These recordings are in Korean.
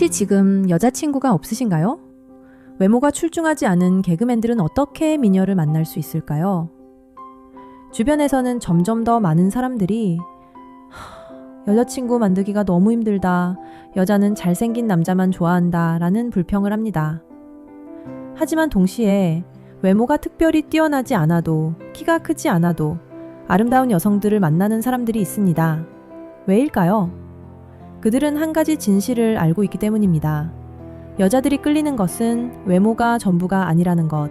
혹시 지금 여자친구가 없으신가요? 외모가 출중하지 않은 개그맨들은 어떻게 미녀를 만날 수 있을까요? 주변에서는 점점 더 많은 사람들이 여자친구 만들기가 너무 힘들다. 여자는 잘생긴 남자만 좋아한다. 라는 불평을 합니다. 하지만 동시에 외모가 특별히 뛰어나지 않아도, 키가 크지 않아도 아름다운 여성들을 만나는 사람들이 있습니다. 왜일까요? 그들은 한 가지 진실을 알고 있기 때문입니다. 여자들이 끌리는 것은 외모가 전부가 아니라는 것.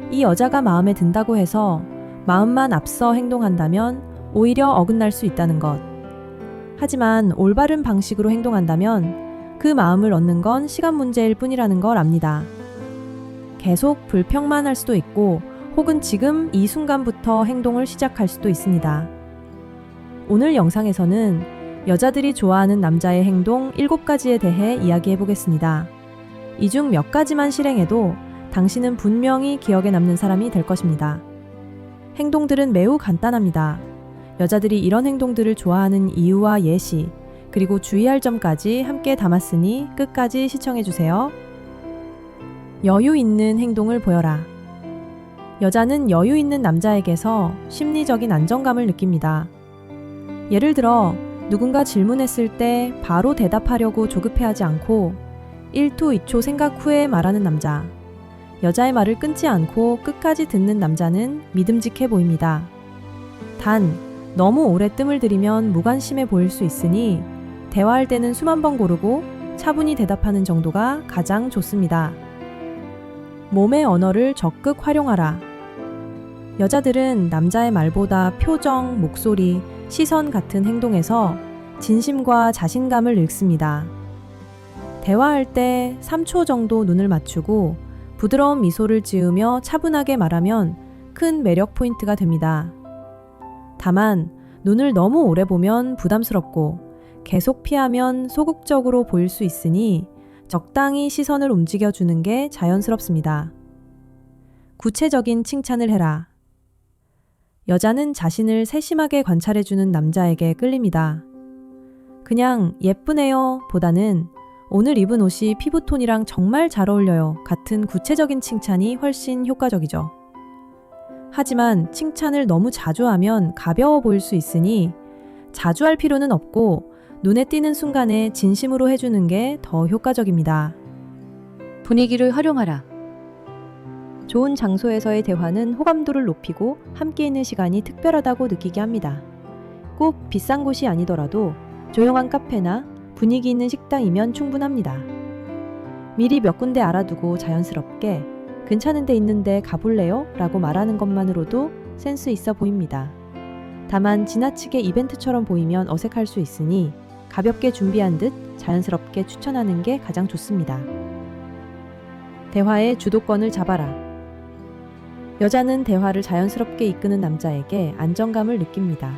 이 여자가 마음에 든다고 해서 마음만 앞서 행동한다면 오히려 어긋날 수 있다는 것. 하지만 올바른 방식으로 행동한다면 그 마음을 얻는 건 시간 문제일 뿐이라는 걸 압니다. 계속 불평만 할 수도 있고 혹은 지금 이 순간부터 행동을 시작할 수도 있습니다. 오늘 영상에서는 여자들이 좋아하는 남자의 행동 7가지에 대해 이야기해 보겠습니다. 이 중 몇 가지만 실행해도 당신은 분명히 기억에 남는 사람이 될 것입니다. 행동들은 매우 간단합니다. 여자들이 이런 행동들을 좋아하는 이유와 예시, 그리고 주의할 점까지 함께 담았으니 끝까지 시청해 주세요. 여유 있는 행동을 보여라. 여자는 여유 있는 남자에게서 심리적인 안정감을 느낍니다. 예를 들어 누군가 질문했을 때 바로 대답하려고 조급해하지 않고 1투 2초 생각 후에 말하는 남자. 여자의 말을 끊지 않고 끝까지 듣는 남자는 믿음직해 보입니다. 단, 너무 오래 뜸을 들이면 무관심해 보일 수 있으니 대화할 때는 수만 번 고르고 차분히 대답하는 정도가 가장 좋습니다. 몸의 언어를 적극 활용하라. 여자들은 남자의 말보다 표정, 목소리, 시선 같은 행동에서 진심과 자신감을 읽습니다. 대화할 때 3초 정도 눈을 맞추고 부드러운 미소를 지으며 차분하게 말하면 큰 매력 포인트가 됩니다. 다만 눈을 너무 오래 보면 부담스럽고 계속 피하면 소극적으로 보일 수 있으니 적당히 시선을 움직여주는 게 자연스럽습니다. 구체적인 칭찬을 해라. 여자는 자신을 세심하게 관찰해주는 남자에게 끌립니다. 그냥 예쁘네요 보다는 오늘 입은 옷이 피부톤이랑 정말 잘 어울려요 같은 구체적인 칭찬이 훨씬 효과적이죠. 하지만 칭찬을 너무 자주 하면 가벼워 보일 수 있으니 자주 할 필요는 없고 눈에 띄는 순간에 진심으로 해주는 게 더 효과적입니다. 분위기를 활용하라. 좋은 장소에서의 대화는 호감도를 높이고 함께 있는 시간이 특별하다고 느끼게 합니다. 꼭 비싼 곳이 아니더라도 조용한 카페나 분위기 있는 식당이면 충분합니다. 미리 몇 군데 알아두고 자연스럽게 괜찮은 데 있는데 가볼래요? 라고 말하는 것만으로도 센스 있어 보입니다. 다만 지나치게 이벤트처럼 보이면 어색할 수 있으니 가볍게 준비한 듯 자연스럽게 추천하는 게 가장 좋습니다. 대화의 주도권을 잡아라. 여자는 대화를 자연스럽게 이끄는 남자에게 안정감을 느낍니다.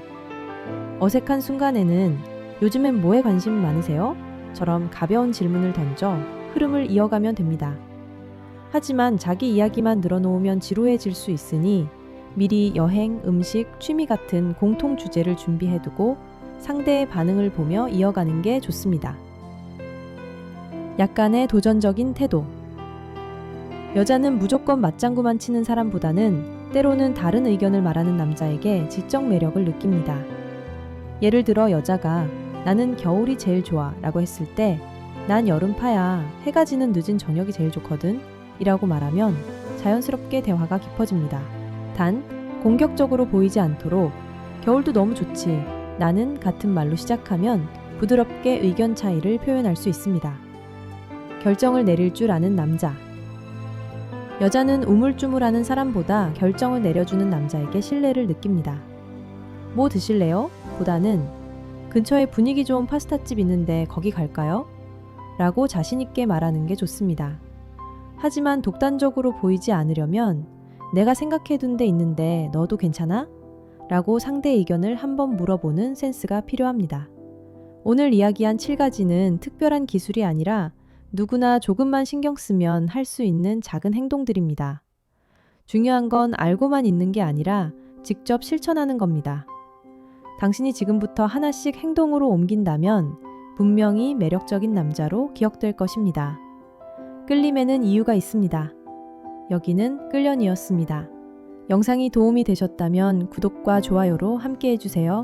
어색한 순간에는 요즘엔 뭐에 관심 많으세요? 처럼 가벼운 질문을 던져 흐름을 이어가면 됩니다. 하지만 자기 이야기만 늘어놓으면 지루해질 수 있으니 미리 여행, 음식, 취미 같은 공통 주제를 준비해두고 상대의 반응을 보며 이어가는 게 좋습니다. 약간의 도전적인 태도. 여자는 무조건 맞장구만 치는 사람보다는 때로는 다른 의견을 말하는 남자에게 지적 매력을 느낍니다. 예를 들어 여자가 나는 겨울이 제일 좋아 라고 했을 때 난 여름파야. 해가 지는 늦은 저녁이 제일 좋거든 이라고 말하면 자연스럽게 대화가 깊어집니다. 단, 공격적으로 보이지 않도록 겨울도 너무 좋지. 나는 같은 말로 시작하면 부드럽게 의견 차이를 표현할 수 있습니다. 결정을 내릴 줄 아는 남자. 여자는 우물쭈물하는 사람보다 결정을 내려주는 남자에게 신뢰를 느낍니다. 뭐 드실래요? 보다는 근처에 분위기 좋은 파스타집 있는데 거기 갈까요? 라고 자신있게 말하는 게 좋습니다. 하지만 독단적으로 보이지 않으려면 내가 생각해둔 데 있는데 너도 괜찮아? 라고 상대의 의견을 한번 물어보는 센스가 필요합니다. 오늘 이야기한 7가지는 특별한 기술이 아니라 누구나 조금만 신경 쓰면 할 수 있는 작은 행동들입니다. 중요한 건 알고만 있는 게 아니라 직접 실천하는 겁니다. 당신이 지금부터 하나씩 행동으로 옮긴다면 분명히 매력적인 남자로 기억될 것입니다. 끌림에는 이유가 있습니다. 여기는 끌련이었습니다. 영상이 도움이 되셨다면 구독과 좋아요로 함께 해주세요.